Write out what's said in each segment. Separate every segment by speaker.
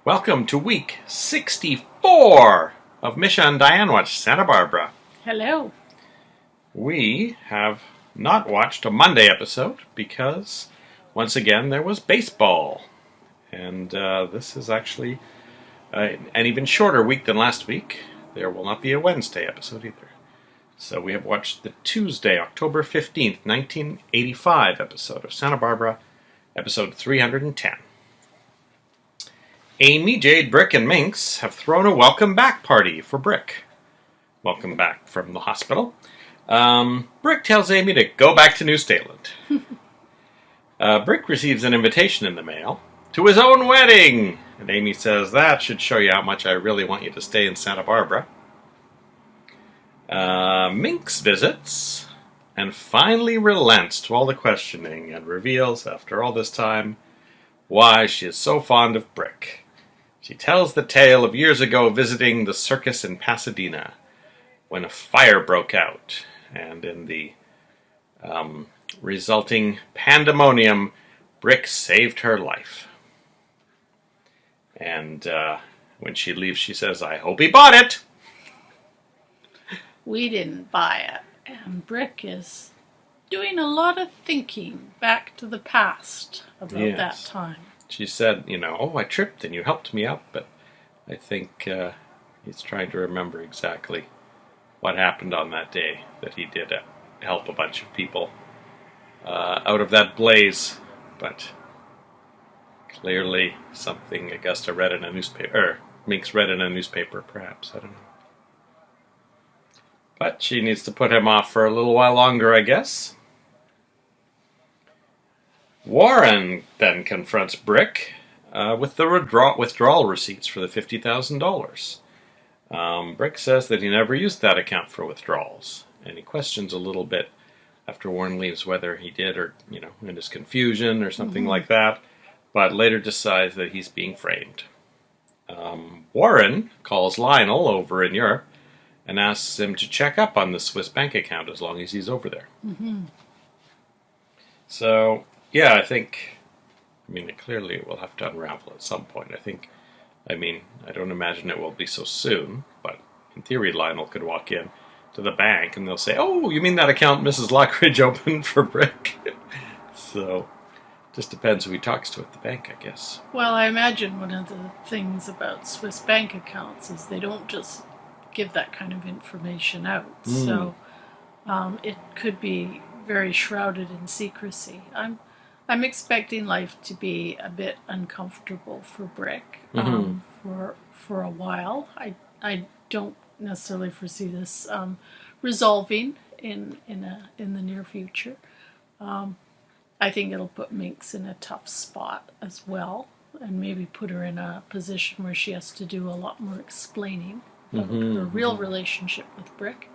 Speaker 1: Welcome to week 64 of Misha and Dianne Watch Santa Barbara.
Speaker 2: Hello.
Speaker 1: We have not watched a Monday episode because, once again, there was baseball. And this is actually an even shorter week than last week. There will not be a Wednesday episode either. So we have watched the Tuesday, October 15th, 1985 episode of Santa Barbara, episode 310. Amy, Jade, Brick, and Minx have thrown a welcome back party for Brick. Welcome back from the hospital. Brick tells Amy to go back to New Stateland. Brick receives an invitation in the mail to his own wedding. And Amy says, that should show you how much I really want you to stay in Santa Barbara. Minx visits and finally relents to all the questioning and reveals, after all this time, why she is so fond of Brick. She tells the tale of years ago visiting the circus in Pasadena when a fire broke out, and in the resulting pandemonium, Brick saved her life. And when she leaves, she says, I hope he bought it!
Speaker 2: We didn't buy it, and Brick is doing a lot of thinking back to the past about that time.
Speaker 1: She said, I tripped and you helped me up, but I think he's trying to remember exactly what happened on that day that he did help a bunch of people out of that blaze. But clearly something Augusta read in a newspaper, or Minx read in a newspaper, perhaps, I don't know. But she needs to put him off for a little while longer, I guess. Warren then confronts Brick with the withdrawal receipts for the $50,000. Brick says that he never used that account for withdrawals, and he questions a little bit after Warren leaves whether he did or, in his confusion or something like that, but later decides that he's being framed. Warren calls Lionel over in Europe and asks him to check up on the Swiss bank account as long as he's over there. So, yeah, clearly it will have to unravel at some point. I don't imagine it will be so soon, but in theory, Lionel could walk in to the bank and they'll say, oh, you mean that account Mrs. Lockridge opened for Brick? So, just depends who he talks to at the bank, I guess.
Speaker 2: Well, I imagine one of the things about Swiss bank accounts is they don't just give that kind of information out. So, it could be very shrouded in secrecy. I'm expecting life to be a bit uncomfortable for Brick for a while. I don't necessarily foresee this resolving in the near future. I think it'll put Minx in a tough spot as well, and maybe put her in a position where she has to do a lot more explaining about her real relationship with Brick.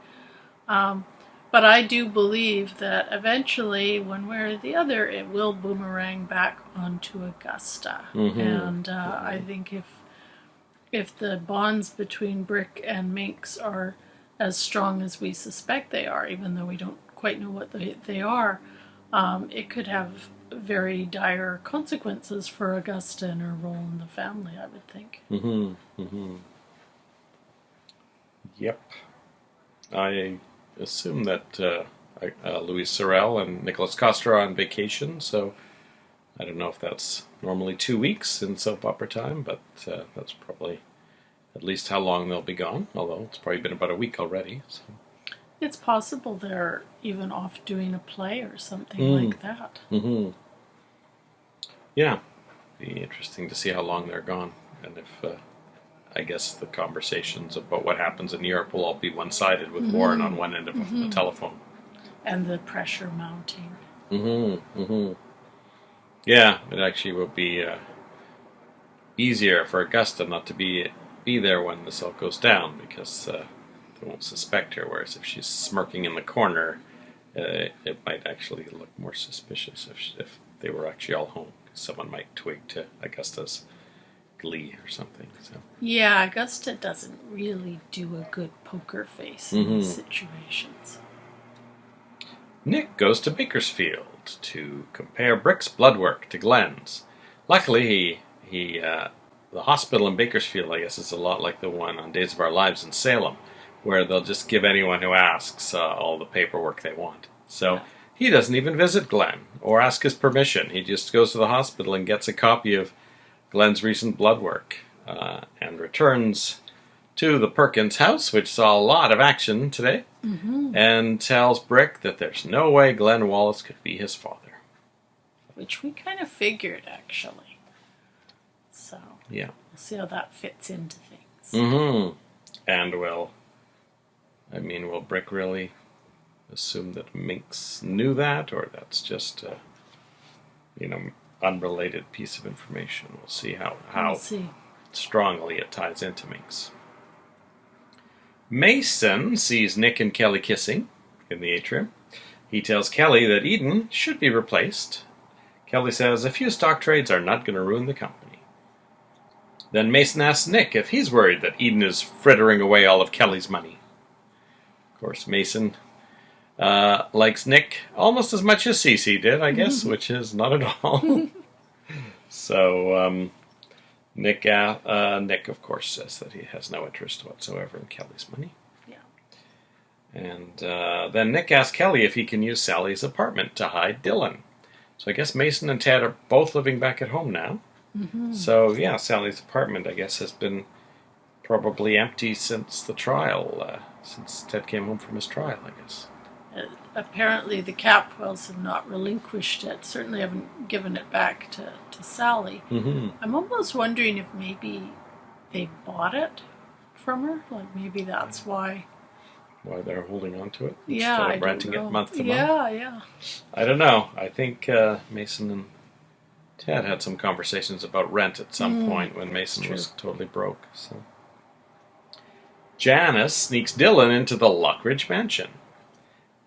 Speaker 2: But I do believe that eventually, one way or the other, it will boomerang back onto Augusta. And I think if the bonds between Brick and Minx are as strong as we suspect they are, even though we don't quite know what they are, it could have very dire consequences for Augusta and her role in the family, I would think.
Speaker 1: Yep. I assume that Louis Sorel and Nicholas Coster are on vacation, so I don't know if that's normally 2 weeks in soap opera time, but that's probably at least how long they'll be gone, although it's probably been about a week already. So.
Speaker 2: It's possible they're even off doing a play or something like that.
Speaker 1: Yeah, be interesting to see how long they're gone, and if I guess the conversations about what happens in Europe will all be one-sided with Warren on one end of the telephone.
Speaker 2: And the pressure mounting.
Speaker 1: Yeah, it actually will be easier for Augusta not to be there when this all goes down, because they won't suspect her, whereas if she's smirking in the corner, it might actually look more suspicious if they were actually all home. Someone might twig to Augusta's glee or something. So.
Speaker 2: Yeah, Augusta doesn't really do a good poker face in these situations.
Speaker 1: Nick goes to Bakersfield to compare Brick's blood work to Glenn's. Luckily, he the hospital in Bakersfield, I guess, is a lot like the one on Days of Our Lives in Salem, where they'll just give anyone who asks all the paperwork they want. So
Speaker 2: Yeah.
Speaker 1: he doesn't even visit Glenn or ask his permission. He just goes to the hospital and gets a copy of Glenn's recent blood work and returns to the Perkins house, which saw a lot of action today, and tells Brick that there's no way Glenn Wallace could be his father.
Speaker 2: Which we kind of figured, actually. So
Speaker 1: Yeah.
Speaker 2: we'll see how that fits into things.
Speaker 1: Mm-hmm. And will Brick really assume that Minx knew that, or that's just a, unrelated piece of information? We'll see how
Speaker 2: We'll see.
Speaker 1: strongly it ties into Minx. Mason sees Nick and Kelly kissing in the atrium. He tells Kelly that Eden should be replaced. Kelly says a few stock trades are not going to ruin the company. Then Mason asks Nick if he's worried that Eden is frittering away all of Kelly's money. Of course, Mason likes Nick almost as much as Cece did, I guess, which is not at all. So Nick, of course, says that he has no interest whatsoever in Kelly's money.
Speaker 2: Yeah.
Speaker 1: And then Nick asks Kelly if he can use Sally's apartment to hide Dylan. So I guess Mason and Ted are both living back at home now. So, yeah, Sally's apartment, I guess, has been probably empty since the trial, since Ted came home from his trial, I guess.
Speaker 2: Apparently the Capwells have not relinquished it, certainly haven't given it back to Sally. I'm almost wondering if maybe they bought it from her, like maybe that's why
Speaker 1: they're holding on to it
Speaker 2: Yeah,
Speaker 1: instead
Speaker 2: I
Speaker 1: of
Speaker 2: don't
Speaker 1: renting it
Speaker 2: know.
Speaker 1: month to month.
Speaker 2: Yeah.
Speaker 1: I don't know. I think Mason and Ted had some conversations about rent at some point when Mason was totally broke. So Janice sneaks Dylan into the Luckridge mansion,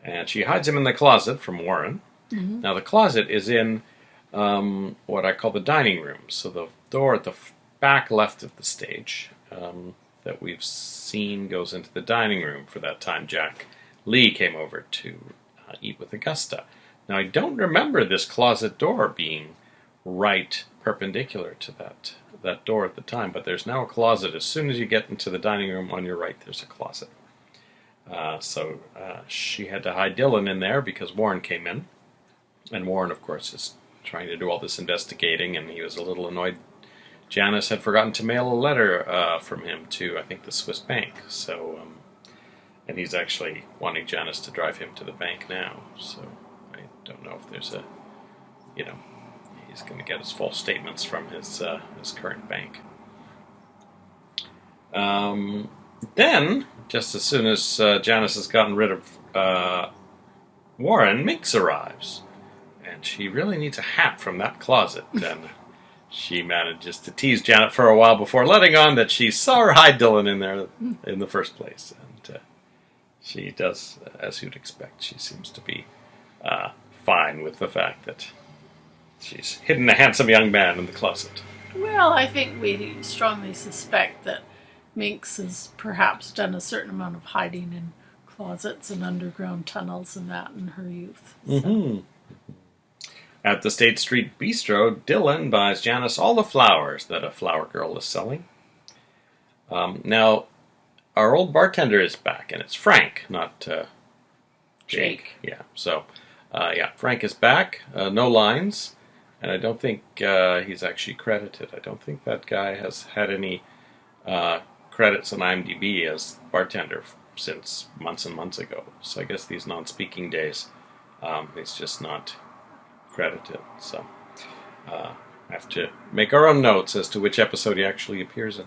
Speaker 1: and she hides him in the closet from Warren. Now the closet is in what I call the dining room, so the door at the back left of the stage that we've seen goes into the dining room for that time Jack Lee came over to eat with Augusta. Now I don't remember this closet door being right perpendicular to that door at the time, but there's now a closet. As soon as you get into the dining room on your right, there's a closet. So she had to hide Dylan in there because Warren came in. And Warren, of course, is trying to do all this investigating, and he was a little annoyed. Janice had forgotten to mail a letter from him to, I think, the Swiss bank. So, and he's actually wanting Janice to drive him to the bank now. So I don't know if there's he's going to get his full statements from his current bank. Then, just as soon as Janice has gotten rid of Warren, Minx arrives. And she really needs a hat from that closet. And she manages to tease Janet for a while before letting on that she saw her hide Dylan in there in the first place. And she does, as you'd expect, she seems to be fine with the fact that she's hidden a handsome young man in the closet.
Speaker 2: Well, I think we strongly suspect that Minx has perhaps done a certain amount of hiding in closets and underground tunnels and that in her youth. So.
Speaker 1: At the State Street Bistro, Dylan buys Janice all the flowers that a flower girl is selling. Now, our old bartender is back, and it's Frank, not Jake. Yeah, so, Frank is back, no lines, and I don't think he's actually credited. I don't think that guy has had any credits on IMDb as bartender since months and months ago. So I guess these non-speaking days, he's just not credited. So I have to make our own notes as to which episode he actually appears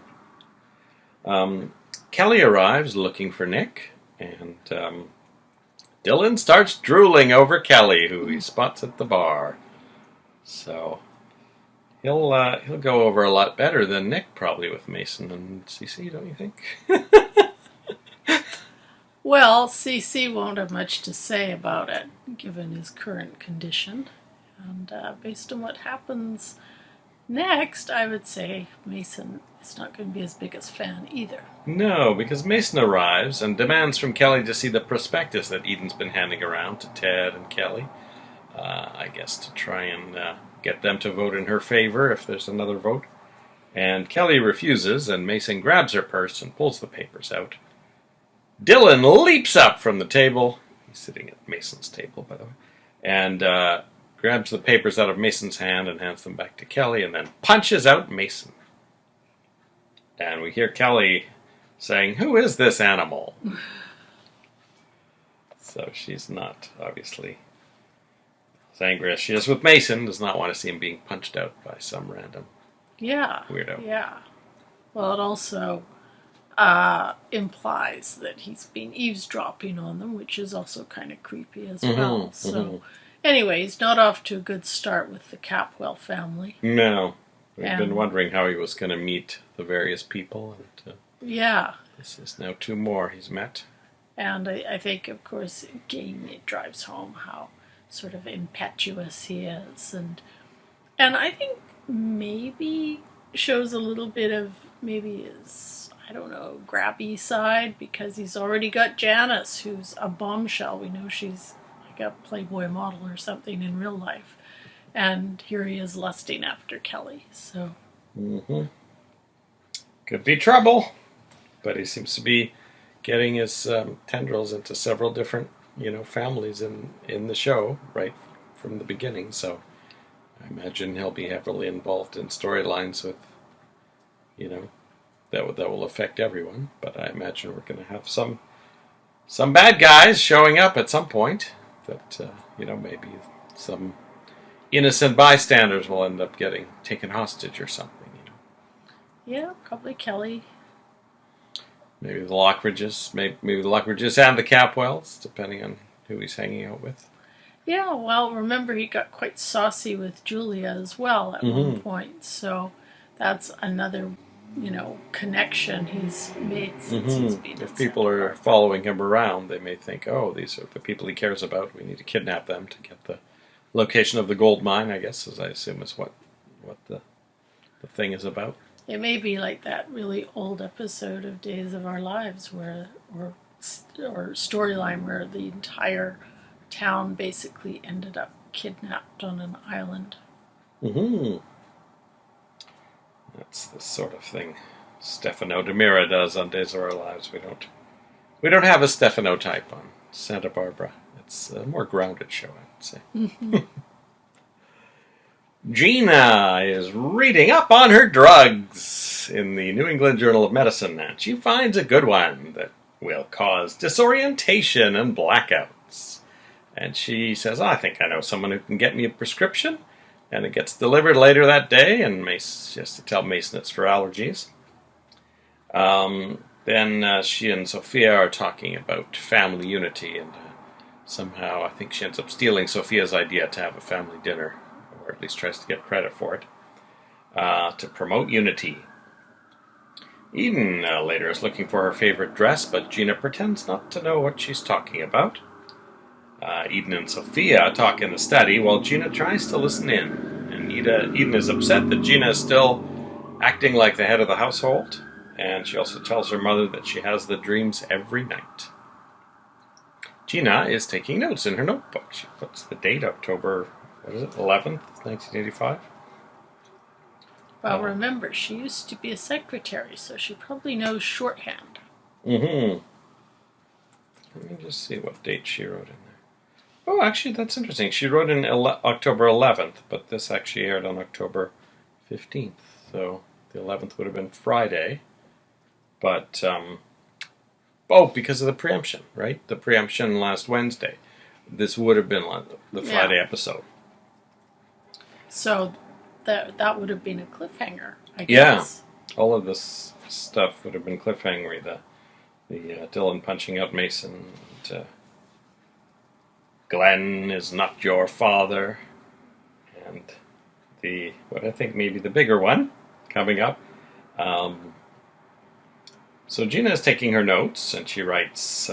Speaker 1: in. Kelly arrives looking for Nick, and Dylan starts drooling over Kelly, who he spots at the bar. So he'll go over a lot better than Nick probably with Mason and CC, don't you think?
Speaker 2: Well, CC won't have much to say about it, given his current condition. And based on what happens next, I would say Mason is not going to be his biggest fan either.
Speaker 1: No, because Mason arrives and demands from Kelly to see the prospectus that Eden's been handing around to Ted and Kelly. I guess to try and get them to vote in her favor if there's another vote. And Kelly refuses, and Mason grabs her purse and pulls the papers out. Dylan leaps up from the table. He's sitting at Mason's table, by the way. And grabs the papers out of Mason's hand and hands them back to Kelly, and then punches out Mason. And we hear Kelly saying, "Who is this animal?" So she's not, obviously, as angry as she is with Mason, does not want to see him being punched out by some random weirdo.
Speaker 2: Yeah. Well, it also implies that he's been eavesdropping on them, which is also kind of creepy as well. So, anyway, he's not off to a good start with the Capwell family.
Speaker 1: No. We've been wondering how he was going to meet the various people. And, this is now 2 more he's met.
Speaker 2: And I think, of course, again, it drives home how sort of impetuous he is. And I think maybe shows a little bit of maybe his, I don't know, grabby side, because he's already got Janice, who's a bombshell. We know she's like a Playboy model or something in real life. And here he is lusting after Kelly. So
Speaker 1: could be trouble. But he seems to be getting his tendrils into several different, families in the show right from the beginning. So I imagine he'll be heavily involved in storylines with, that will affect everyone. But I imagine we're going to have some bad guys showing up at some point. That maybe some innocent bystanders will end up getting taken hostage or something.
Speaker 2: Yeah, probably Kelly.
Speaker 1: Maybe the Lockridges, maybe the Lockridges and the Capwells, depending on who he's hanging out with.
Speaker 2: Yeah, well, remember he got quite saucy with Julia as well at one point, so that's another, connection he's made since he's been.
Speaker 1: If people are following him around, they may think, oh, these are the people he cares about. We need to kidnap them to get the location of the gold mine, I guess, as I assume is what the thing is about.
Speaker 2: It may be like that really old episode of Days of Our Lives or storyline where the entire town basically ended up kidnapped on an island.
Speaker 1: That's the sort of thing Stefano DiMera does on Days of Our Lives. We don't have a Stefano type on Santa Barbara. It's a more grounded show, I would say. Gina is reading up on her drugs in the New England Journal of Medicine, and she finds a good one that will cause disorientation and blackouts. And she says, I think I know someone who can get me a prescription. And it gets delivered later that day, and she has to tell Mason it's for allergies. Then she and Sophia are talking about family unity, and somehow I think she ends up stealing Sophia's idea to have a family dinner, or at least tries to get credit for it, to promote unity. Eden later is looking for her favorite dress, but Gina pretends not to know what she's talking about. Eden and Sophia talk in the study while Gina tries to listen in. And Eden is upset that Gina is still acting like the head of the household, and she also tells her mother that she has the dreams every night. Gina is taking notes in her notebook. She puts the date, October 11th, 1985.
Speaker 2: Well, remember, she used to be a secretary, so she probably knows shorthand.
Speaker 1: Let me just see what date she wrote in there. Oh, actually, that's interesting. She wrote in October 11th, but this actually aired on October 15th. So the 11th would have been Friday. But, because of the preemption, right? The preemption last Wednesday. This would have been the Friday episode.
Speaker 2: So that would have been a cliffhanger, I guess.
Speaker 1: Yeah. All of this stuff would have been cliffhangery. The Dylan punching out Mason, and Glenn is not your father, and what I think maybe the bigger one coming up. So Gina is taking her notes, and she writes,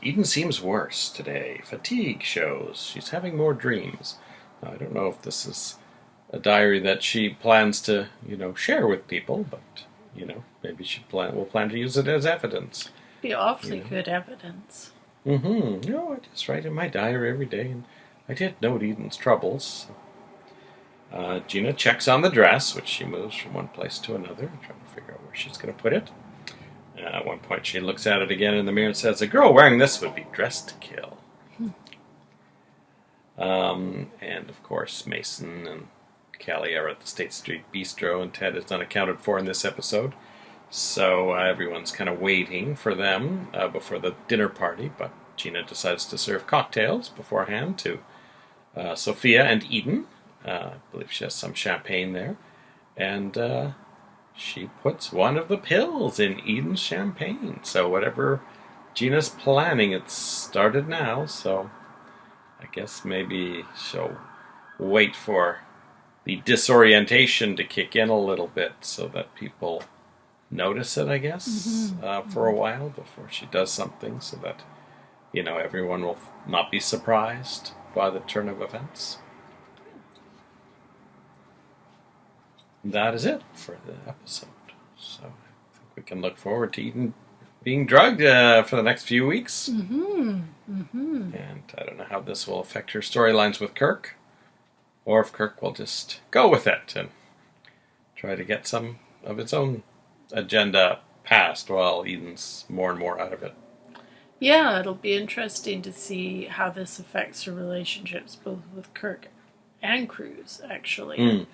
Speaker 1: Eden seems worse today. Fatigue shows. She's having more dreams. Now, I don't know if this is a diary that she plans to, share with people, but, maybe she will plan to use it as evidence.
Speaker 2: Be awfully good evidence.
Speaker 1: No, I just write in my diary every day, and I did note Eden's troubles. Gina checks on the dress, which she moves from one place to another, trying to figure out where she's going to put it. At one point, she looks at it again in the mirror and says, "A girl wearing this would be dressed to kill." And of course, Mason and Kelly are at the State Street Bistro, and Ted is unaccounted for in this episode. So everyone's kind of waiting for them before the dinner party, but Gina decides to serve cocktails beforehand to Sophia and Eden. I believe she has some champagne there. And she puts one of the pills in Eden's champagne. So whatever Gina's planning, it's started now. So I guess maybe she'll wait for the disorientation to kick in a little bit so that people notice it, I guess, for a while before she does something so that, everyone will not be surprised by the turn of events. That is it for the episode. So I think we can look forward to Eden being drugged for the next few weeks. And I don't know how this will affect her storylines with Kirk, or if Kirk will just go with it and try to get some of its own agenda passed while Eden's more and more out of it.
Speaker 2: Yeah, it'll be interesting to see how this affects her relationships, both with Kirk and Cruz, actually.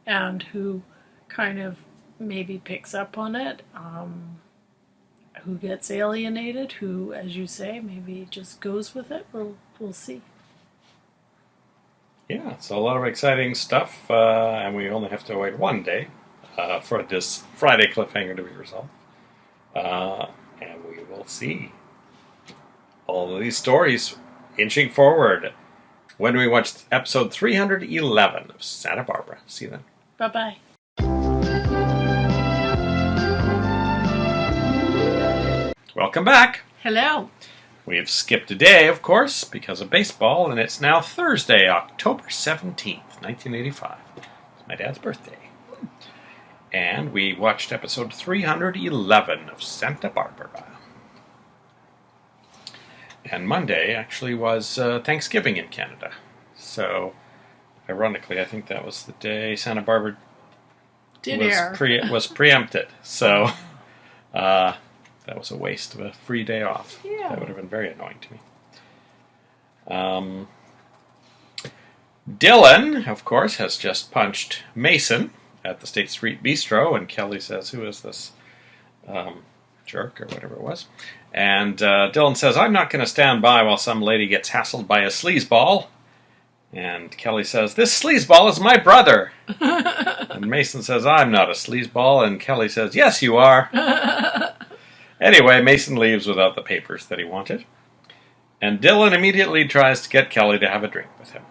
Speaker 2: And who kind of maybe picks up on it, who gets alienated, who, as you say, maybe just goes with it. We'll see.
Speaker 1: Yeah, so a lot of exciting stuff, and we only have to wait one day for this Friday cliffhanger to be resolved. And we will see all of these stories inching forward when we watch episode 311 of Santa Barbara. See you then.
Speaker 2: Bye-bye.
Speaker 1: Welcome back.
Speaker 2: Hello.
Speaker 1: We have skipped a day, of course, because of baseball, and it's now Thursday, October 17th, 1985. It's my dad's birthday. And we watched episode 311 of Santa Barbara. And Monday actually was Thanksgiving in Canada. So, ironically, I think that was the day Santa Barbara was preempted. So, that was a waste of a free day off.
Speaker 2: Yeah.
Speaker 1: That would have been very annoying to me. Dylan, of course, has just punched Mason at the State Street Bistro, and Kelly says, "Who is this jerk," or whatever it was. And Dylan says, "I'm not going to stand by while some lady gets hassled by a sleazeball." And Kelly says, "This sleazeball is my brother." And Mason says, "I'm not a sleazeball." And Kelly says, "Yes, you are." Anyway, Mason leaves without the papers that he wanted. And Dylan immediately tries to get Kelly to have a drink with him.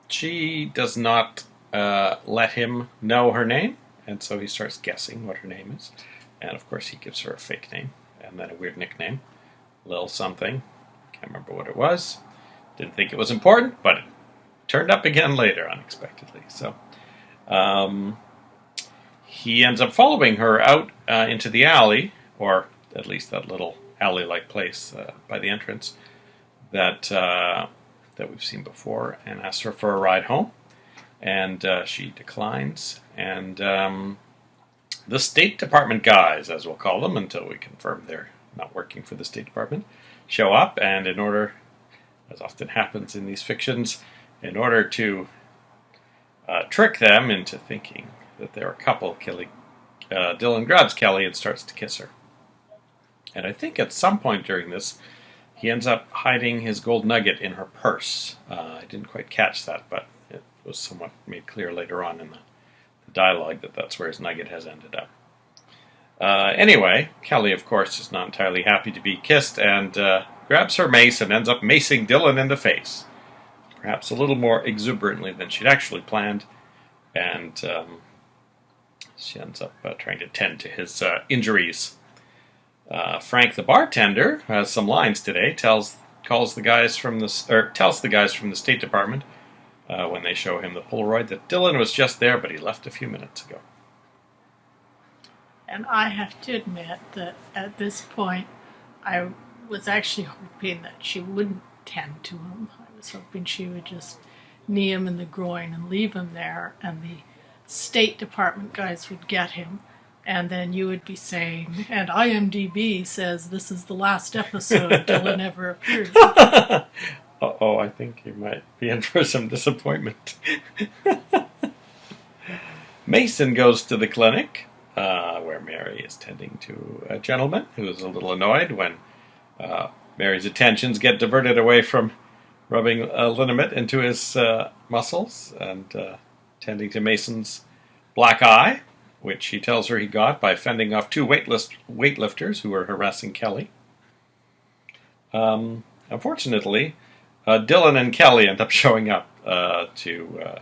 Speaker 1: She does not let him know her name, and so he starts guessing what her name is. And of course he gives her a fake name, and then a weird nickname. Lil something. Can't remember what it was. Didn't think it was important, but it turned up again later unexpectedly. So he ends up following her out into the alley, or at least that little alley-like place by the entrance that we've seen before, and asks her for a ride home. And she declines. And the State Department guys, as we'll call them until we confirm they're not working for the State Department, show up, and in order, as often happens in these fictions, in order to trick them into thinking that they're a couple, Dylan grabs Kelly and starts to kiss her. And I think at some point during this, he ends up hiding his gold nugget in her purse. I didn't quite catch that, but it was somewhat made clear later on in the dialogue that that's where his nugget has ended up. Anyway, Kelly, of course, is not entirely happy to be kissed and grabs her mace and ends up macing Dylan in the face. Perhaps a little more exuberantly than she'd actually planned. And she ends up trying to tend to his injuries. Frank, the bartender, has some lines today. Tells the guys from the State Department when they show him the Polaroid that Dylan was just there, but he left a few minutes ago.
Speaker 2: And I have to admit that at this point, I was actually hoping that she wouldn't tend to him. I was was hoping she would just knee him in the groin and leave him there, and the State Department guys would get him. And then you would be saying, and IMDb says this is the last episode Dylan ever appears.
Speaker 1: Uh-oh, I think you might be in for some disappointment. Mason goes to the clinic, where Mary is tending to a gentleman who is a little annoyed when Mary's attentions get diverted away from rubbing a liniment into his muscles and tending to Mason's black eye, which he tells her he got by fending off two weightlifters who were harassing Kelly. Unfortunately, Dylan and Kelly end up showing up to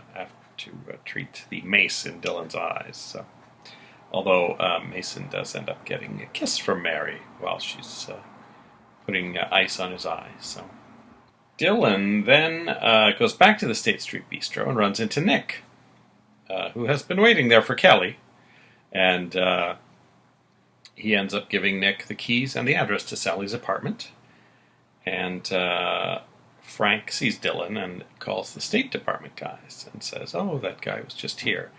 Speaker 1: treat the mace in Dylan's eyes. So, although Mason does end up getting a kiss from Mary while she's putting ice on his eyes. So, Dylan then goes back to the State Street Bistro and runs into Nick, who has been waiting there for Kelly. And he ends up giving Nick the keys and the address to Sally's apartment. And Frank sees Dylan and calls the State Department guys and says, "Oh, that guy was just here."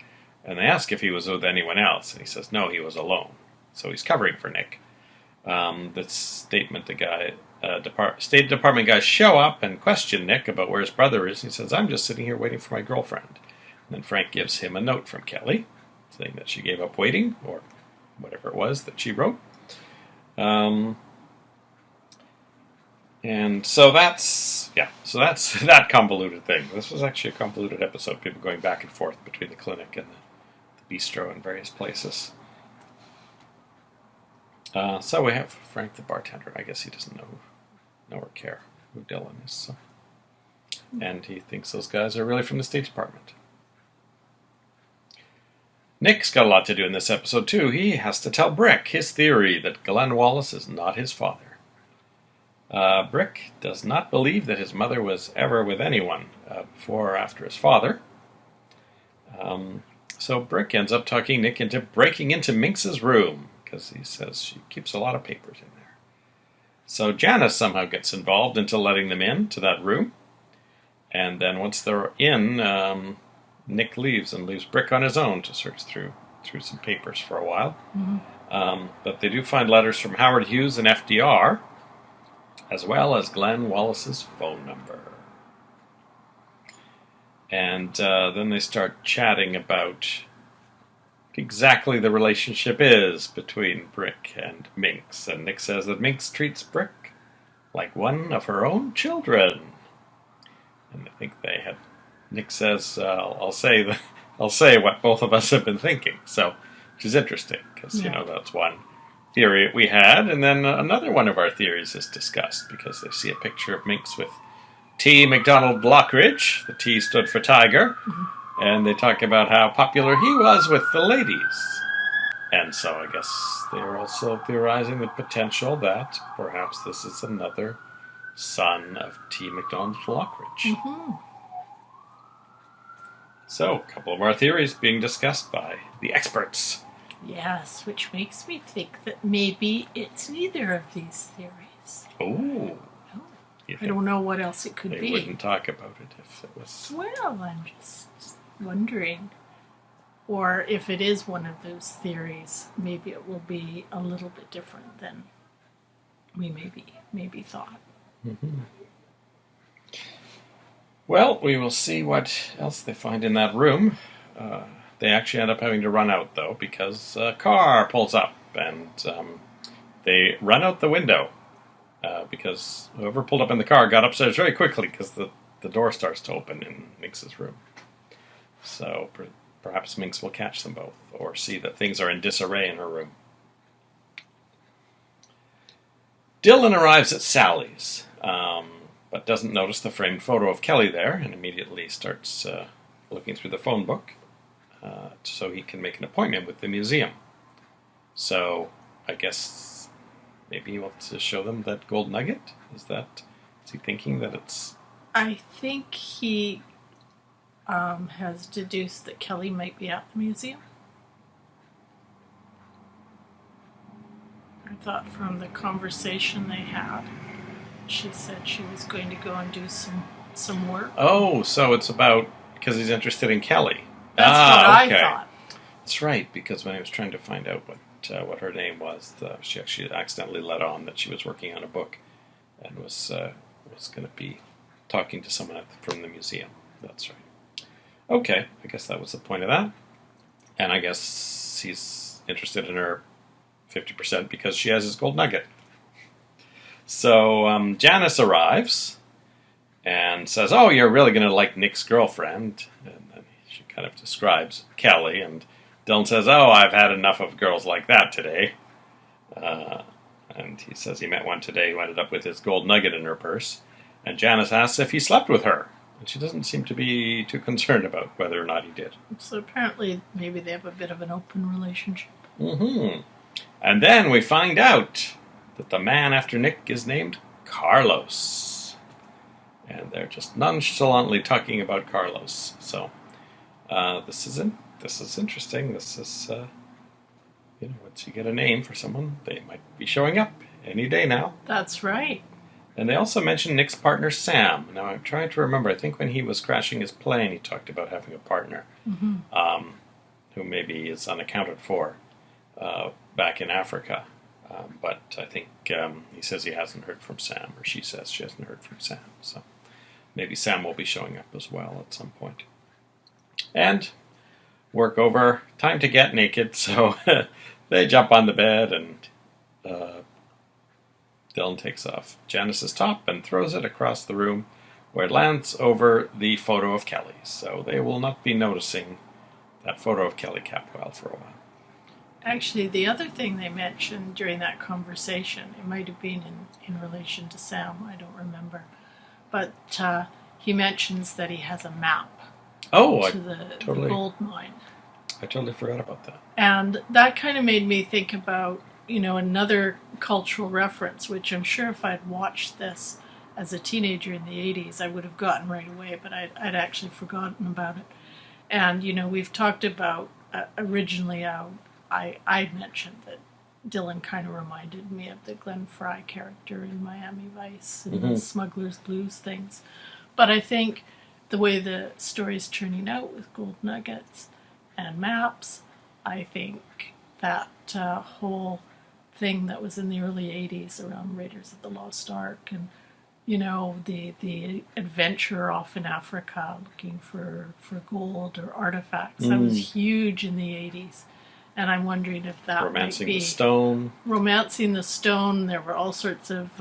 Speaker 1: And they ask if he was with anyone else. And he says, no, he was alone. So he's covering for Nick. The State Department guys show up and question Nick about where his brother is. He says, "I'm just sitting here waiting for my girlfriend." And then Frank gives him a note from Kelly, saying that she gave up waiting, or whatever it was that she wrote. And so that's that convoluted thing. This was actually a convoluted episode, people going back and forth between the clinic and the bistro and various places. So we have Frank the bartender. I guess he doesn't know or care who Dylan is. So. And he thinks those guys are really from the State Department. Nick's got a lot to do in this episode, too. He has to tell Brick his theory that Glenn Wallace is not his father. Brick does not believe that his mother was ever with anyone before or after his father. So Brick ends up talking Nick into breaking into Minx's room, because he says she keeps a lot of papers in there. So Janice somehow gets involved into letting them in to that room. And then once they're in, Nick leaves and leaves Brick on his own to search through some papers for a while. Mm-hmm. But they do find letters from Howard Hughes and FDR, as well as Glenn Wallace's phone number. And then they start chatting about exactly the relationship is between Brick and Minx. And Nick says that Minx treats Brick like one of her own children. And I think they had... Nick says, I'll say what both of us have been thinking. So, which is interesting, because, that's one theory we had. And then another one of our theories is discussed, because they see a picture of Minx with T. MacDonald Lockridge. The T stood for Tiger. Mm-hmm. And they talk about how popular he was with the ladies. And so I guess they're also theorizing the potential that perhaps this is another son of T. MacDonald Lockridge. Mm-hmm. So, a couple of our theories being discussed by the experts.
Speaker 2: Yes, which makes me think that maybe it's neither of these theories.
Speaker 1: Oh.
Speaker 2: I don't know what else it could be.
Speaker 1: They wouldn't talk about it if it was...
Speaker 2: Well, I'm just wondering. Or if it is one of those theories, maybe it will be a little bit different than we maybe thought.
Speaker 1: Mm-hmm. Well, we will see what else they find in that room. They actually end up having to run out, though, because a car pulls up, and they run out the window, because whoever pulled up in the car got upstairs very quickly, because the door starts to open in Minx's room. So perhaps Minx will catch them both, or see that things are in disarray in her room. Dylan arrives at Sally's, but doesn't notice the framed photo of Kelly there, and immediately starts looking through the phone book so he can make an appointment with the museum. So I guess maybe he wants to show them that gold nugget? Is he thinking that it's...
Speaker 2: I think he has deduced that Kelly might be at the museum. I thought from the conversation they had, she said she was going to go and do some some work.
Speaker 1: Oh, so it's about because he's interested in Kelly.
Speaker 2: That's what I thought.
Speaker 1: That's right, because when I was trying to find out what her name was, she actually accidentally let on that she was working on a book and was going to be talking to someone from the museum. That's right. Okay, I guess that was the point of that. And I guess he's interested in her 50% because she has his gold nugget. So Janice arrives and says, "Oh, you're really going to like Nick's girlfriend." And then she kind of describes Kelly, and Dylan says, "Oh, I've had enough of girls like that today." And he says he met one today who ended up with his gold nugget in her purse. And Janice asks if he slept with her. And she doesn't seem to be too concerned about whether or not he did.
Speaker 2: So apparently maybe they have a bit of an open relationship.
Speaker 1: Mm-hmm. And then we find out that the man after Nick is named Carlos. And they're just nonchalantly talking about Carlos. So this is interesting. This is, once you get a name for someone, they might be showing up any day now.
Speaker 2: That's right.
Speaker 1: And they also mentioned Nick's partner, Sam. Now, I'm trying to remember. I think when he was crashing his plane, he talked about having a partner who maybe is unaccounted for back in Africa. But I think he says he hasn't heard from Sam, or she says she hasn't heard from Sam. So maybe Sam will be showing up as well at some point. And work over. Time to get naked. So they jump on the bed and Dylan takes off Janice's top and throws it across the room where it lands over the photo of Kelly. So they will not be noticing that photo of Kelly Capwell for a while.
Speaker 2: Actually, the other thing they mentioned during that conversation, it might have been in relation to Sam, I don't remember, but he mentions that he has a map to the gold mine.
Speaker 1: I totally forgot about that.
Speaker 2: And that kind of made me think about another cultural reference, which I'm sure if I'd watched this as a teenager in the 80s, I would have gotten right away, but I'd actually forgotten about it. And, we've talked about, originally I mentioned that Dylan kind of reminded me of the Glenn Fry character in Miami Vice and the Smuggler's Blues things. But I think the way the story's turning out with gold nuggets and maps, I think that whole thing that was in the early 80s around Raiders of the Lost Ark and, the adventure off in Africa looking for gold or artifacts. That was huge in the 80s. And I'm wondering if that
Speaker 1: Romancing
Speaker 2: might be...
Speaker 1: the Stone.
Speaker 2: Romancing the Stone. There were all sorts of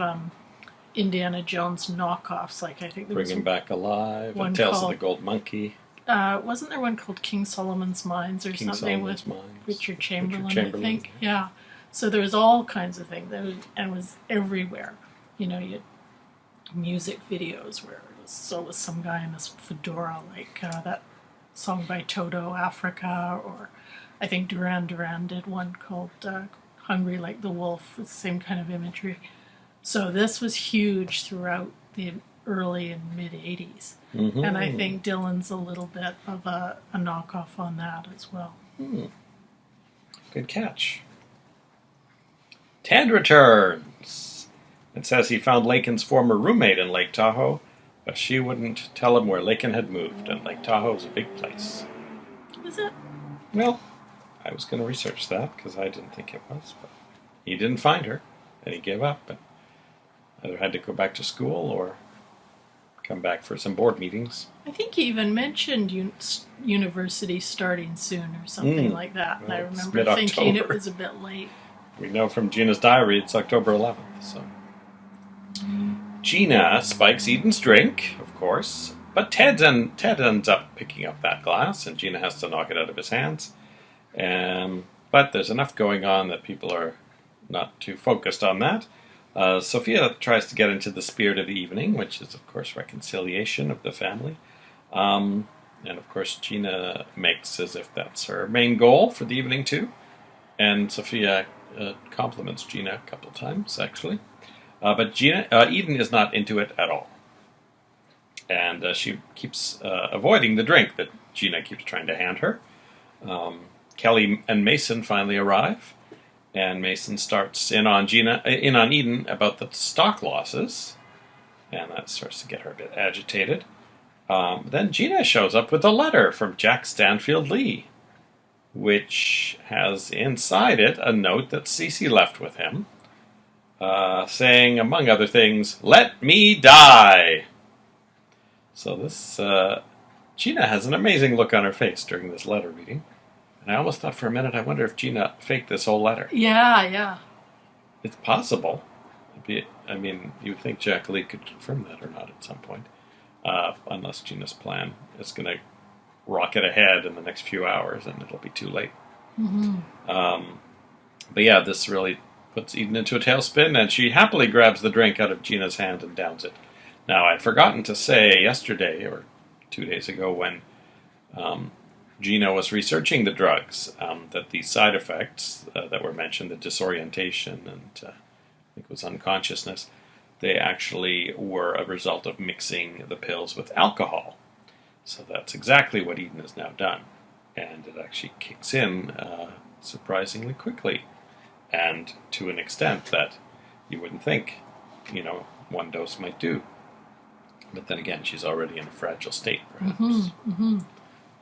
Speaker 2: Indiana Jones knockoffs. Like I think there was...
Speaker 1: Bring Him Back Alive. And Tales of the Gold Monkey.
Speaker 2: Wasn't there one called King Solomon's Mines or something with Richard Chamberlain, I think? Yeah. So there's all kinds of things. And it was everywhere. You had music videos where it was some guy in this fedora, like that song by Toto, Africa, or I think Duran Duran did one called Hungry Like the Wolf, with the same kind of imagery. So this was huge throughout the early and mid-'80s. And I think Dylan's a little bit of a knockoff on that as well.
Speaker 1: Good catch. Ted returns. It says he found Lakin's former roommate in Lake Tahoe, but she wouldn't tell him where Lakin had moved, and Lake Tahoe is a big place.
Speaker 2: Is it?
Speaker 1: Well, I was going to research that because I didn't think it was, but he didn't find her, and he gave up, and either had to go back to school or come back for some board meetings.
Speaker 2: I think he even mentioned university starting soon or something like that, and I remember thinking it was a bit late.
Speaker 1: We know from Gina's diary it's October 11th, so... Gina spikes Eden's drink, of course, but Ted ends up picking up that glass, and Gina has to knock it out of his hands. But there's enough going on that people are not too focused on that. Sophia tries to get into the spirit of the evening, which is, of course, reconciliation of the family. And, of course, Gina makes as if that's her main goal for the evening, too. And Sophia compliments Gina a couple times, actually. But Eden is not into it at all. And she keeps avoiding the drink that Gina keeps trying to hand her. Kelly and Mason finally arrive. And Mason starts in on Eden about the stock losses. and that starts to get her a bit agitated. Then Gina shows up with a letter from Jack Stanfield Lee, which has inside it a note that Cece left with him, saying, among other things, "Let me die." So this Gina has an amazing look on her face during this letter reading. And I almost thought for a minute, I wonder if Gina faked this whole letter.
Speaker 2: Yeah.
Speaker 1: It's possible. I mean, you would think Jack Lee could confirm that or not at some point. Unless Gina's plan is going to rocket ahead in the next few hours and it'll be too late. But yeah, this really puts Eden into a tailspin, and she happily grabs the drink out of Gina's hand and downs it. Now, I'd forgotten to say yesterday, or 2 days ago, when Gina was researching the drugs, that the side effects that were mentioned, the disorientation and I think it was unconsciousness, they actually were a result of mixing the pills with alcohol. So that's exactly what Eden has now done. And it actually kicks in surprisingly quickly, and to an extent that you wouldn't think, one dose might do. But then again, she's already in a fragile state, perhaps.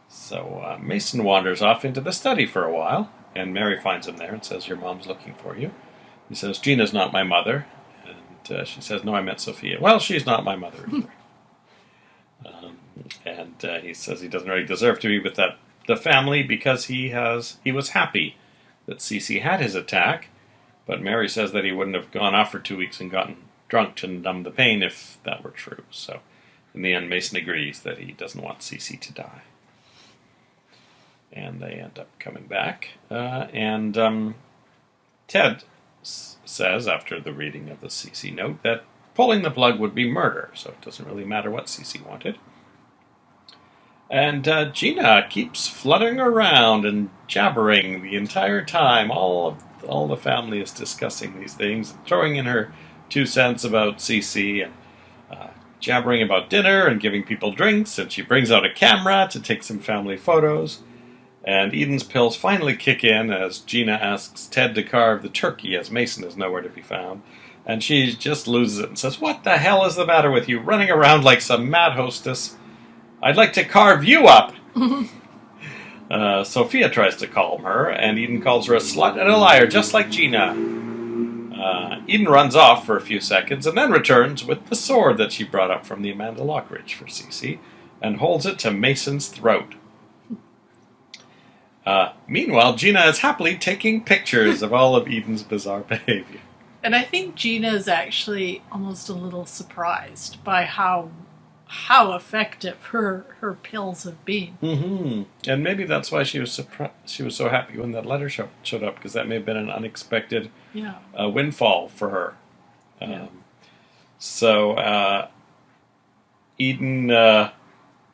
Speaker 1: So Mason wanders off into the study for a while, and Mary finds him there and says, "Your mom's looking for you." He says, "Gina's not my mother." And she says, "No, I meant Sophia." "Well, she's not my mother either." And he says he doesn't really deserve to be with the family because he was happy that Cece had his attack, but Mary says that he wouldn't have gone off for 2 weeks and gotten drunk to numb the pain if that were true. So in the end, Mason agrees that he doesn't want Cece to die. And they end up coming back. And Ted says, after the reading of the Cece note, that pulling the plug would be murder, so it doesn't really matter what Cece wanted. And Gina keeps fluttering around and jabbering the entire time. All the family is discussing these things, throwing in her 2 cents about Cece, and jabbering about dinner and giving people drinks. And she brings out a camera to take some family photos. And Eden's pills finally kick in as Gina asks Ted to carve the turkey, as Mason is nowhere to be found. And she just loses it and says, "What the hell is the matter with you, running around like some mad hostess? I'd like to carve you up." Sophia tries to calm her, and Eden calls her a slut and a liar, just like Gina. Eden runs off for a few seconds and then returns with the sword that she brought up from the Amanda Lockridge for Cece and holds it to Mason's throat. Meanwhile, Gina is happily taking pictures of all of Eden's bizarre behavior.
Speaker 2: And I think Gina is actually almost a little surprised by how effective her pills have been.
Speaker 1: And maybe that's why she was so happy when that letter showed up, because that may have been an unexpected windfall for her. So Eden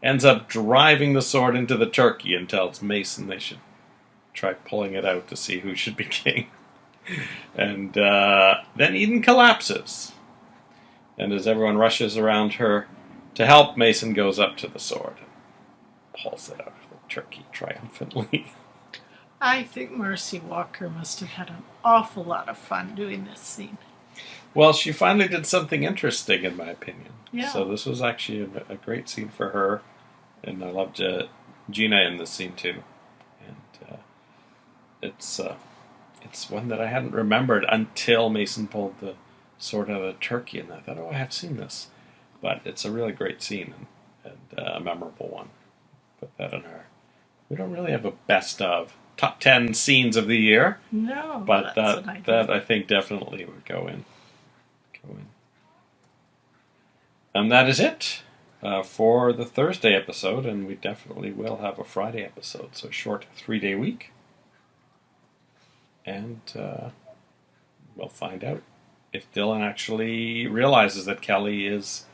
Speaker 1: ends up driving the sword into the turkey and tells Mason they should try pulling it out to see who should be king. And then Eden collapses. And as everyone rushes around her to help, Mason goes up to the sword and pulls it out of the turkey triumphantly.
Speaker 2: I think Marcy Walker must have had an awful lot of fun doing this scene.
Speaker 1: Well, she finally did something interesting, in my opinion.
Speaker 2: Yeah.
Speaker 1: So this was actually a great scene for her, and I loved Gina in this scene too. And it's one that I hadn't remembered until Mason pulled the sword out of the turkey, and I thought, I have seen this. But it's a really great scene and a memorable one. Put that in our... We don't really have a best of top 10 scenes of the year.
Speaker 2: No,
Speaker 1: but that I think definitely would go in. And that is it for the Thursday episode, and we definitely will have a Friday episode, so a short 3-day week. And we'll find out if Dylan actually realizes that Kelly is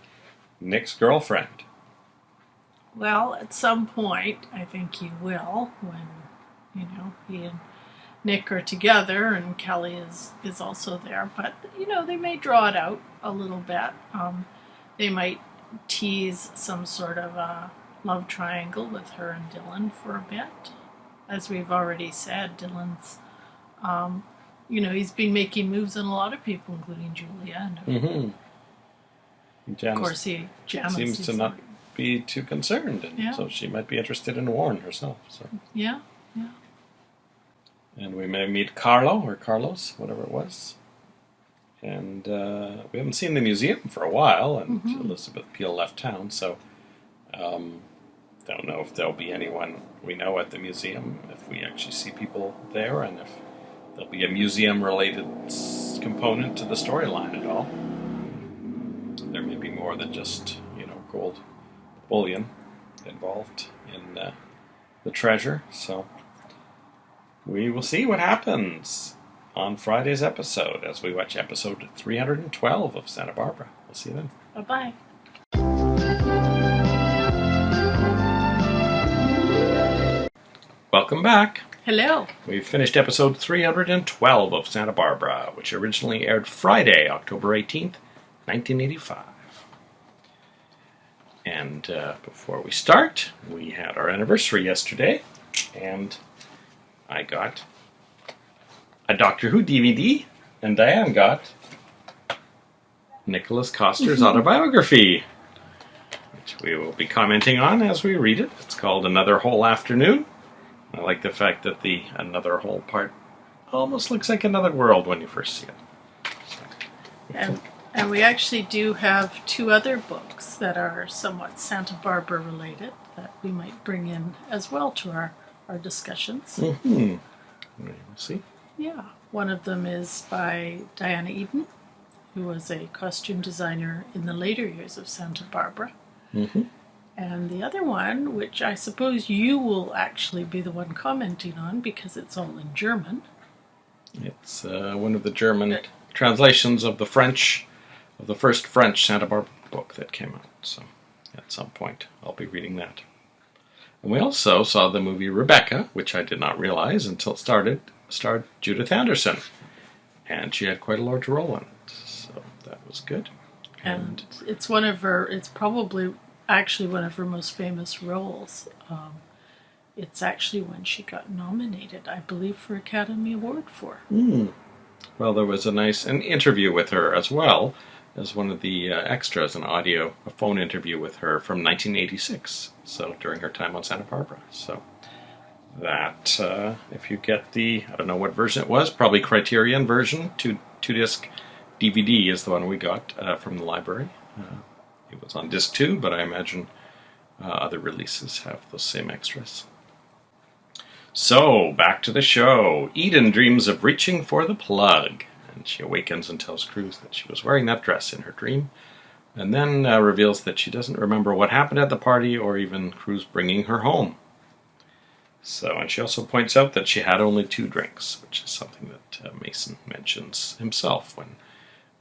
Speaker 1: Nick's girlfriend.
Speaker 2: Well, at some point, I think he will, when, he and Nick are together and Kelly is also there. But, they may draw it out a little bit. They might tease some sort of a love triangle with her and Dylan for a bit. As we've already said, Dylan's, he's been making moves on a lot of people, including Julia. And Of
Speaker 1: Janice
Speaker 2: course, Janice
Speaker 1: seems to not be too concerned, and
Speaker 2: Yeah.
Speaker 1: so she might be interested in Warren herself. So.
Speaker 2: Yeah.
Speaker 1: And we may meet Carlo or Carlos, whatever it was. And we haven't seen the museum for a while, and Elizabeth Peel left town, so don't know if there'll be anyone we know at the museum, if we actually see people there, and if there'll be a museum-related component to the storyline at all. There may be more than just, gold bullion involved in the treasure, so we will see what happens on Friday's episode as we watch episode 312 of Santa Barbara. We'll see you then.
Speaker 2: Bye-bye.
Speaker 1: Welcome back.
Speaker 2: Hello.
Speaker 1: We've finished episode 312 of Santa Barbara, which originally aired Friday, October 18th, 1985. And before we start, we had our anniversary yesterday, and I got a Doctor Who DVD, and Diane got Nicholas Coster's autobiography, which we will be commenting on as we read it. It's called Another Whole Afternoon. I like the fact that the Another Whole part almost looks like Another World when you first see it.
Speaker 2: And we actually do have two other books that are somewhat Santa Barbara related that we might bring in as well to our discussions.
Speaker 1: We'll see.
Speaker 2: Yeah. One of them is by Diana Eden, who was a costume designer in the later years of Santa Barbara. And the other one, which I suppose you will actually be the one commenting on because it's all in German.
Speaker 1: It's one of the German translations of the first French Santa Barbara book that came out. So at some point I'll be reading that. And we also saw the movie Rebecca, which I did not realize until it starred Judith Anderson. And she had quite a large role in it. So that was good.
Speaker 2: And it's probably actually one of her most famous roles. It's actually when she got nominated, I believe, for Academy Award for.
Speaker 1: Well, there was an interview with her as well as one of the extras, a phone interview with her from 1986, so during her time on Santa Barbara. So that, if you get I don't know what version it was, probably Criterion version, two-disc DVD is the one we got from the library. It was on disc 2, but I imagine other releases have those same extras. So, back to the show. Eden dreams of reaching for the plug, and she awakens and tells Cruz that she was wearing that dress in her dream, and then reveals that she doesn't remember what happened at the party or even Cruz bringing her home. So, and she also points out that she had only 2 drinks, which is something that Mason mentions himself when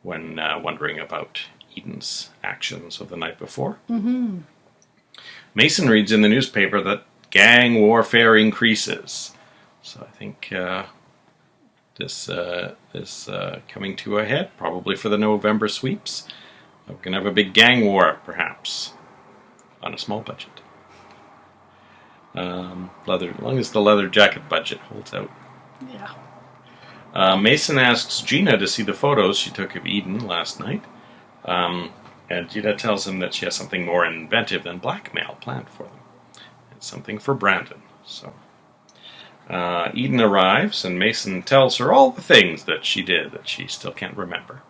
Speaker 1: wondering about Eden's actions of the night before. Mason reads in the newspaper that gang warfare increases. So I think this is coming to a head, probably for the November sweeps. We're going to have a big gang war, perhaps, on a small budget. As long as the leather jacket budget holds out.
Speaker 2: Yeah.
Speaker 1: Mason asks Gina to see the photos she took of Eden last night. And Gina tells him that she has something more inventive than blackmail planned for them. It's something for Brandon. So Eden arrives, and Mason tells her all the things that she did that she still can't remember.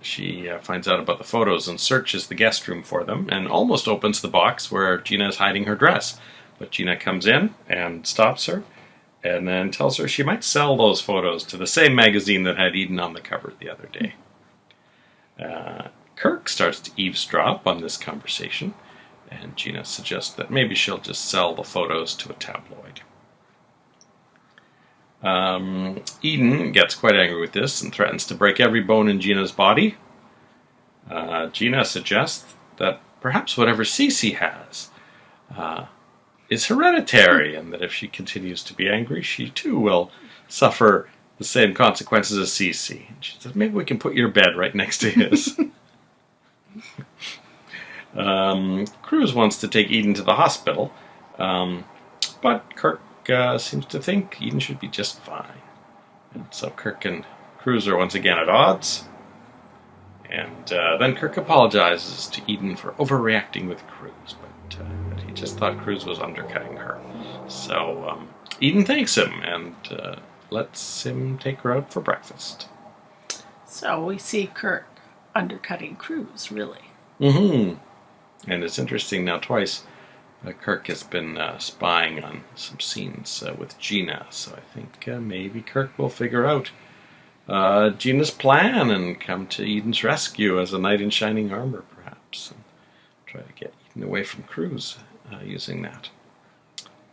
Speaker 1: She finds out about the photos and searches the guest room for them, and almost opens the box where Gina is hiding her dress. But Gina comes in and stops her, and then tells her she might sell those photos to the same magazine that had Eden on the cover the other day. Kirk starts to eavesdrop on this conversation, and Gina suggests that maybe she'll just sell the photos to a tabloid. Eden gets quite angry with this and threatens to break every bone in Gina's body. Gina suggests that perhaps whatever Cece has is hereditary, and that if she continues to be angry, she too will suffer the same consequences as Cece. She says, maybe we can put your bed right next to his. Cruz wants to take Eden to the hospital, but Kirk seems to think Eden should be just fine. And so Kirk and Cruz are once again at odds, And then Kirk apologizes to Eden for overreacting with Cruz, but he just thought Cruz was undercutting her. So Eden thanks him and lets him take her out for breakfast.
Speaker 2: So we see Kirk undercutting Cruz, really.
Speaker 1: Mm-hmm. And it's interesting now twice Kirk has been spying on some scenes with Gina, so I think maybe Kirk will figure out Gina's plan and come to Eden's rescue as a knight in shining armor, perhaps, and try to get Eden away from Cruz using that.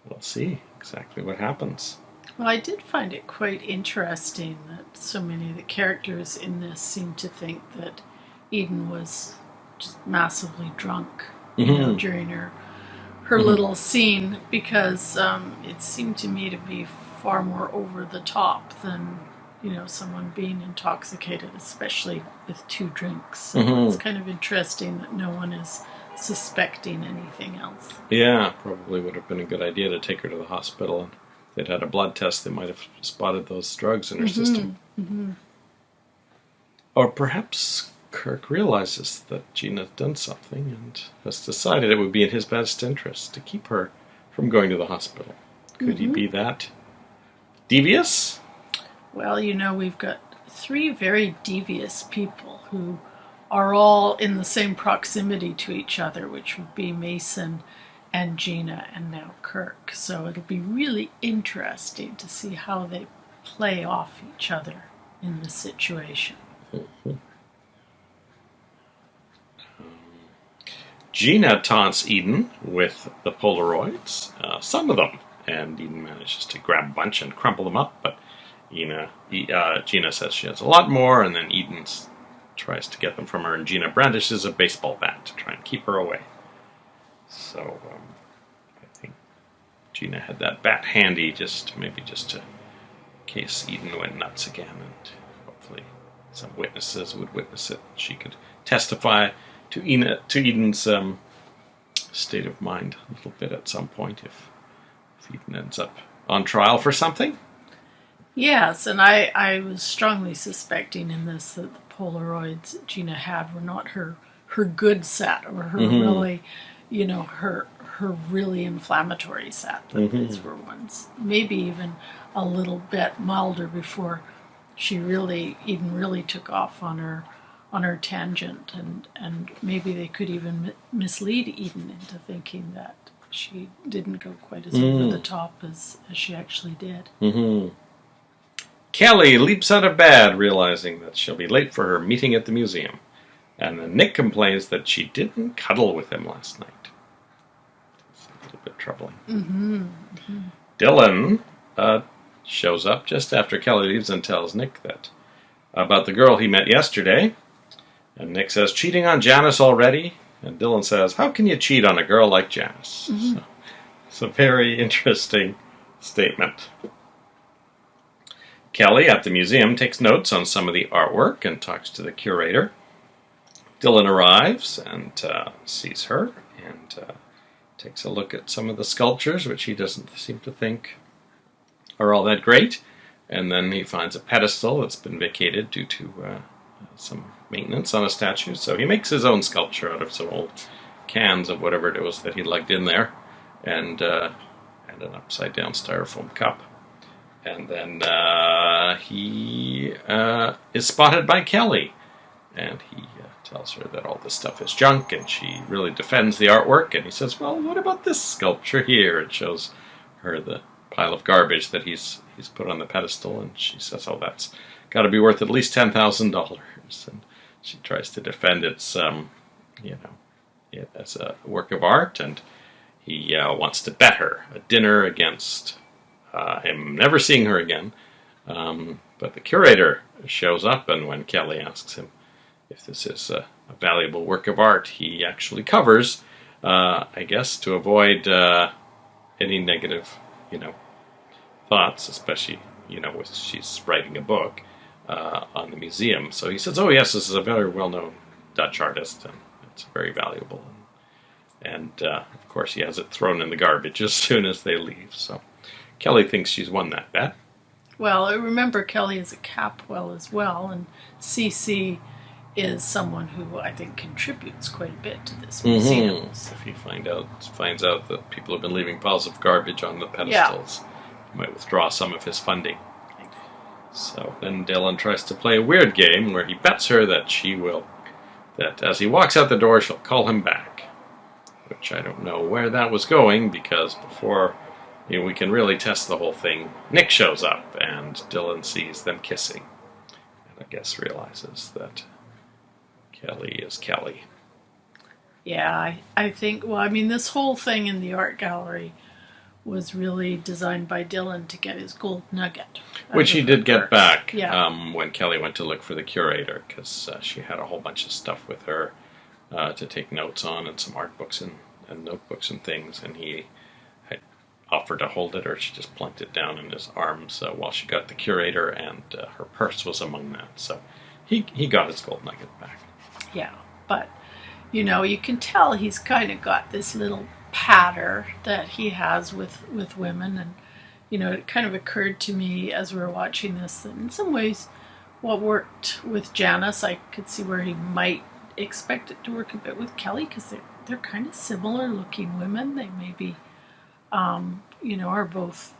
Speaker 1: We'll see exactly what happens.
Speaker 2: Well, I did find it quite interesting that so many of the characters in this seem to think that Eden was just massively drunk, during her little scene, because it seemed to me to be far more over the top than someone being intoxicated, especially with 2 drinks. So it's kind of interesting that no one is suspecting anything else.
Speaker 1: Yeah, probably would have been a good idea to take her to the hospital. And if they'd had a blood test, they might have spotted those drugs in her system. Or perhaps Kirk realizes that Gina's done something and has decided it would be in his best interest to keep her from going to the hospital. Could he be that devious?
Speaker 2: Well, we've got 3 very devious people who are all in the same proximity to each other, which would be Mason and Gina and now Kirk. So it'll be really interesting to see how they play off each other in this situation.
Speaker 1: Gina taunts Eden with the Polaroids, some of them, and Eden manages to grab a bunch and crumple them up, but Gina says she has a lot more, and then Eden tries to get them from her, and Gina brandishes a baseball bat to try and keep her away. So I think Gina had that bat handy maybe just in case Eden went nuts again, and hopefully some witnesses would witness it. She could testify to Eden's state of mind a little bit at some point if Eden ends up on trial for something.
Speaker 2: Yes, and I was strongly suspecting in this that the Polaroids Gina had were not her good set, or her really, her really inflammatory set. That these were ones maybe even a little bit milder before Eden really took off on her tangent, and maybe they could even mislead Eden into thinking that she didn't go quite as over the top as she actually did.
Speaker 1: Kelly leaps out of bed, realizing that she'll be late for her meeting at the museum. And then Nick complains that she didn't cuddle with him last night. It's a little bit troubling. Dylan shows up just after Kelly leaves and tells Nick that about the girl he met yesterday. And Nick says, cheating on Janice already? And Dylan says, how can you cheat on a girl like Janice? So, it's a very interesting statement. Kelly at the museum takes notes on some of the artwork and talks to the curator. Dylan arrives and sees her and takes a look at some of the sculptures, which he doesn't seem to think are all that great. And then he finds a pedestal that's been vacated due to some maintenance on a statue. So he makes his own sculpture out of some old cans of whatever it was that he lugged in there and an upside-down styrofoam cup. And then he is spotted by Kelly, and he tells her that all this stuff is junk, and she really defends the artwork, and he says, well, what about this sculpture here? It shows her the pile of garbage that he's put on the pedestal, and she says, oh, that's got to be worth at least $10,000. And she tries to defend it as a work of art, and he wants to bet her a dinner against him never seeing her again. But the curator shows up, and when Kelly asks him if this is a valuable work of art, he actually covers, I guess, to avoid any negative, thoughts, especially, with she's writing a book on the museum. So he says, oh, yes, this is a very well-known Dutch artist, and it's very valuable. And of course, he has it thrown in the garbage as soon as they leave. So Kelly thinks she's won that bet.
Speaker 2: Well, I remember Kelly is a Capwell as well, and CC is someone who I think contributes quite a bit to this museum.
Speaker 1: If he finds out that people have been leaving piles of garbage on the pedestals, he might withdraw some of his funding. So then Dylan tries to play a weird game where he bets her that that as he walks out the door, she'll call him back. Which I don't know where that was going, because before we can really test the whole thing, Nick shows up and Dylan sees them kissing. And I guess realizes that Kelly is Kelly.
Speaker 2: Yeah, I think, well, I mean, this whole thing in the art gallery was really designed by Dylan to get his gold nugget.
Speaker 1: Which he did get back
Speaker 2: yeah.
Speaker 1: When Kelly went to look for the curator, because she had a whole bunch of stuff with her to take notes on, and some art books and notebooks and things, and he had offered to hold it, or she just plunked it down in his arms while she got the curator, and her purse was among that. So he got his gold nugget back.
Speaker 2: Yeah, but, you can tell he's kind of got this little patter that he has with women, and it kind of occurred to me as we were watching this that in some ways what worked with Janice, I could see where he might expect it to work a bit with Kelly, because they're kind of similar looking women. They maybe are both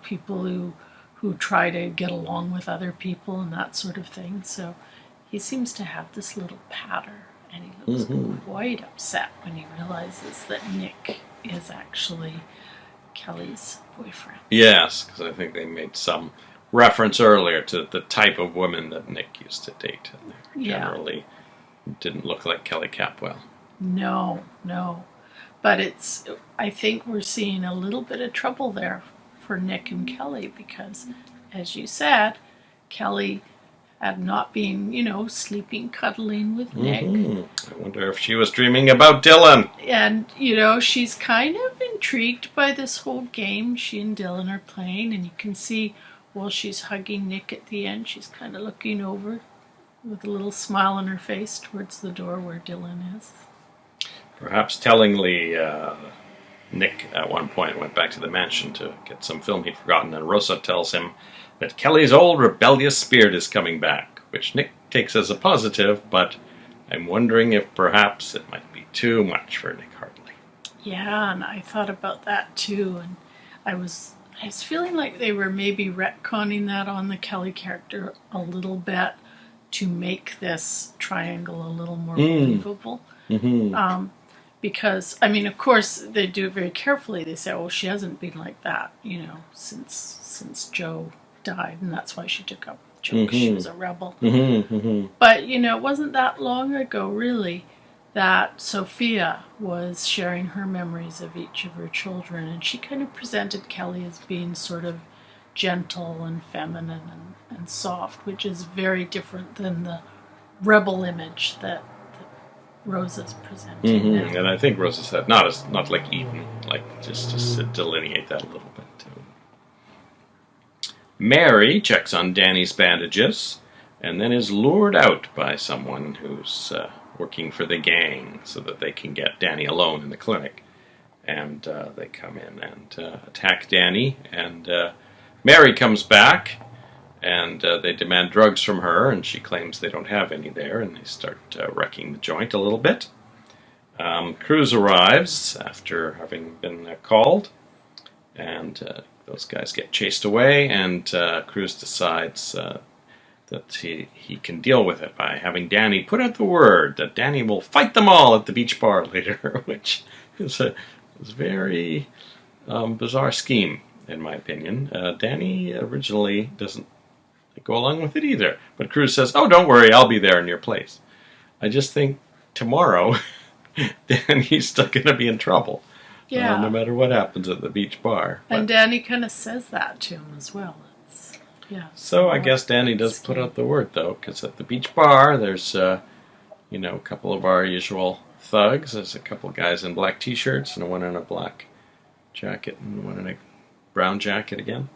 Speaker 2: people who try to get along with other people and that sort of thing. So he seems to have this little patter. And he looks quite upset when he realizes that Nick is actually Kelly's boyfriend.
Speaker 1: Yes, because I think they made some reference earlier to the type of women that Nick used to date. And they generally didn't look like Kelly Capwell.
Speaker 2: No. But I think we're seeing a little bit of trouble there for Nick and Kelly, because, as you said, Kelly had not been, sleeping, cuddling with Nick.
Speaker 1: I wonder if she was dreaming about Dylan.
Speaker 2: And, she's kind of intrigued by this whole game she and Dylan are playing. And you can see while she's hugging Nick at the end, she's kind of looking over with a little smile on her face towards the door where Dylan is.
Speaker 1: Perhaps tellingly, Nick at one point went back to the mansion to get some film he'd forgotten, and Rosa tells him that Kelly's old rebellious spirit is coming back, which Nick takes as a positive, but I'm wondering if perhaps it might be too much for Nick Hartley.
Speaker 2: Yeah, and I thought about that too, and I was feeling like they were maybe retconning that on the Kelly character a little bit to make this triangle a little more believable. Because, of course, they do it very carefully. They say, she hasn't been like that, since Joe died, and that's why she took up with Joe, because she was a rebel. But, it wasn't that long ago, really, that Sophia was sharing her memories of each of her children, and she kind of presented Kelly as being sort of gentle and feminine and soft, which is very different than the rebel image that Rosa's presenting now.
Speaker 1: And I think Rosa said not like Eden, like just to delineate that a little bit too. Mary checks on Danny's bandages and then is lured out by someone who's working for the gang so that they can get Danny alone in the clinic. And they come in and attack Danny, and Mary comes back, and they demand drugs from her, and she claims they don't have any there, and they start wrecking the joint a little bit. Cruz arrives after having been called, and those guys get chased away, and Cruz decides that he can deal with it by having Danny put out the word that Danny will fight them all at the beach bar later, which is a very bizarre scheme, in my opinion. Danny originally doesn't go along with it either, but Cruz says, don't worry, I'll be there in your place. I just think tomorrow Danny's still going to be in trouble, no matter what happens at the beach bar.
Speaker 2: And Danny kind of says that to him as well.
Speaker 1: So I guess Danny does put out the word, though, because at the beach bar there's a couple of our usual thugs. There's a couple guys in black t-shirts, and one in a black jacket and one in a brown jacket again.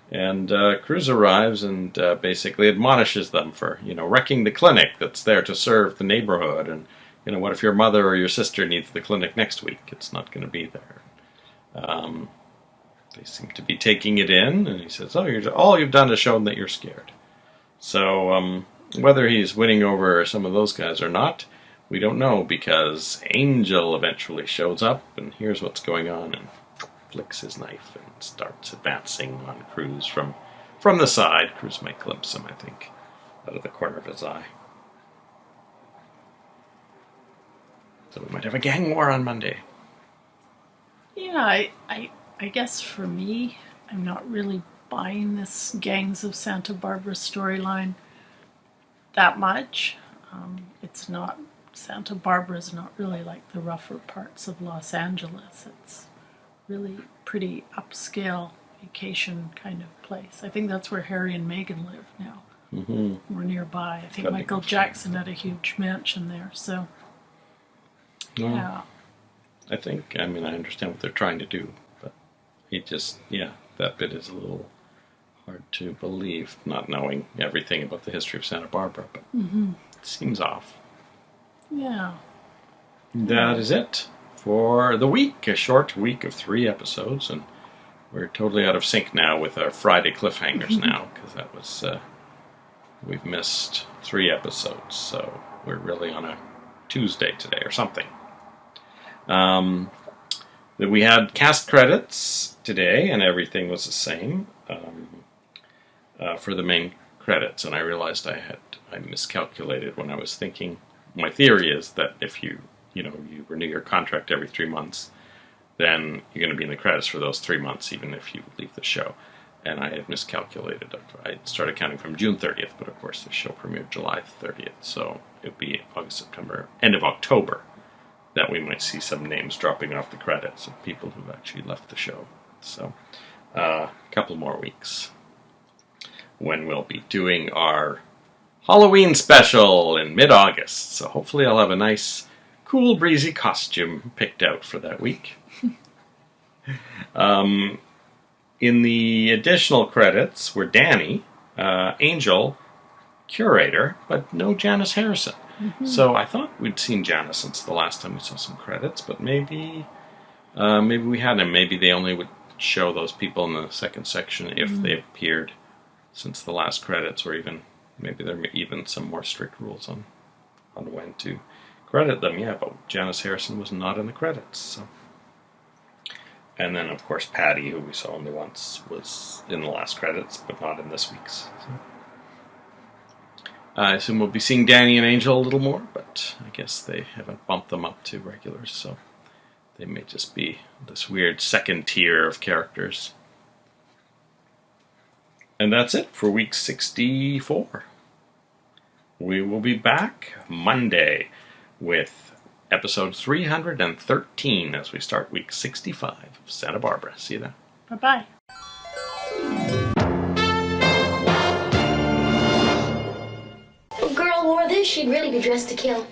Speaker 1: And Cruz arrives and basically admonishes them for, wrecking the clinic that's there to serve the neighborhood. And, what if your mother or your sister needs the clinic next week? It's not going to be there. They seem to be taking it in, and he says, all you've done is shown that you're scared. So Whether he's winning over some of those guys or not, we don't know, because Angel eventually shows up and hears what's going on and flicks his knife and starts advancing on Cruz from the side. Cruz might glimpse him, I think, out of the corner of his eye. So we might have a gang war on Monday.
Speaker 2: Yeah, I guess for me, I'm not really buying this Gangs of Santa Barbara storyline that much. It's not, Santa Barbara is not really like the rougher parts of Los Angeles. It's really pretty upscale vacation kind of place. I think that's where Harry and Meghan live now.
Speaker 1: Mm-hmm.
Speaker 2: We're nearby. I think Michael Jackson had a huge mansion there. So, yeah.
Speaker 1: I think, I understand what they're trying to do, but it just, that bit is a little hard to believe, not knowing everything about the history of Santa Barbara, but it seems off.
Speaker 2: Yeah.
Speaker 1: That is it for the week, a short week of 3 episodes, and we're totally out of sync now with our Friday cliffhangers now, because that was, we've missed 3 episodes, so we're really on a Tuesday today or something. We had cast credits today, and everything was the same for the main credits, and I realized I miscalculated when I was thinking. My theory is that if you renew your contract every 3 months, then you're going to be in the credits for those 3 months, even if you leave the show. And I had miscalculated. I started counting from June 30th, but of course the show premiered July 30th, so it would be August, September, end of October, that we might see some names dropping off the credits of people who've actually left the show. So, a couple more weeks when we'll be doing our Halloween special in mid-August. So hopefully I'll have a nice, cool, breezy costume picked out for that week. In the additional credits were Danny, Angel, Curator, but no Janice Harrison. So I thought we'd seen Janice since the last time we saw some credits, but maybe we hadn't. Maybe they only would show those people in the second section if they appeared since the last credits, or even maybe there are even some more strict rules on when to credit them. Yeah, but Janice Harrison was not in the credits. So. And then, of course, Patty, who we saw only once, was in the last credits, but not in this week's. So. I assume we'll be seeing Danny and Angel a little more, but I guess they haven't bumped them up to regulars, so they may just be this weird second tier of characters. And that's it for week 64. We will be back Monday with episode 313 as we start week 65 of Santa Barbara. See you then.
Speaker 2: Bye-bye.
Speaker 3: If a girl wore this, she'd really be dressed to kill.